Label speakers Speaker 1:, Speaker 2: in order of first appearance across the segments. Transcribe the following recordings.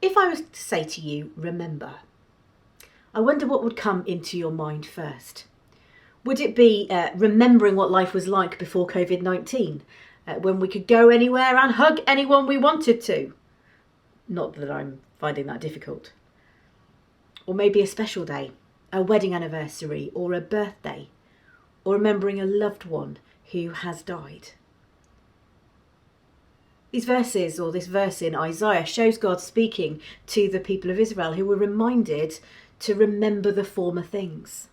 Speaker 1: If I was to say to you, remember, I wonder what would come into your mind first. Would it be remembering what life was like before COVID-19, when we could go anywhere and hug anyone we wanted to? Not that I'm finding that difficult. Or maybe a special day, a wedding anniversary or a birthday, or remembering a loved one who has died. These verses, or this verse in Isaiah, shows God speaking to the people of Israel who were reminded to remember the former things.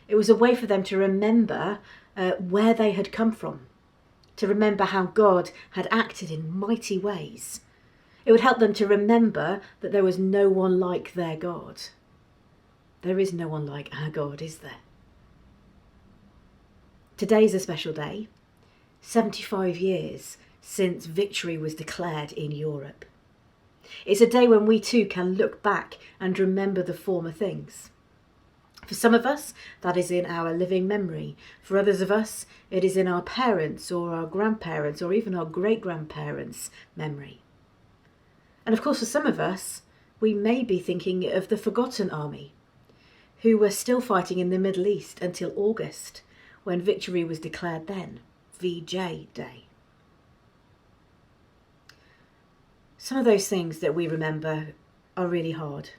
Speaker 1: It was a way for them to remember where they had come from, to remember how God had acted in mighty ways. It would help them to remember that there was no one like their God. There is no one like our God, is there? Today's a special day, 75 years since victory was declared in Europe. It's a day when we too can look back and remember the former things. For some of us, that is in our living memory. For others of us, it is in our parents' or our grandparents' or even our great-grandparents' memory. And of course, for some of us, we may be thinking of the forgotten army, who were still fighting in the Middle East until August, when victory was declared then, VJ Day. Some of those things that we remember are really hard.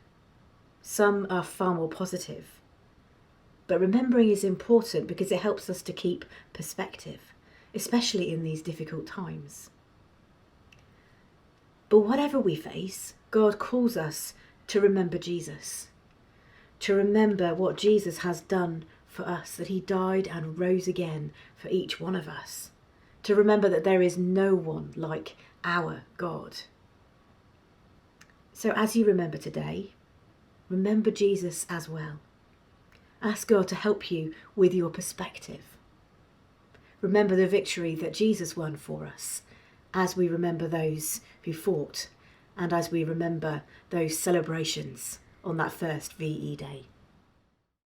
Speaker 1: Some are far more positive. But remembering is important because it helps us to keep perspective, especially in these difficult times. But whatever we face, God calls us to remember Jesus, to remember what Jesus has done for us, that he died and rose again for each one of us, to remember that there is no one like our God. So as you remember today, remember Jesus as well. Ask God to help you with your perspective. Remember the victory that Jesus won for us as we remember those who fought and as we remember those celebrations on that first VE Day.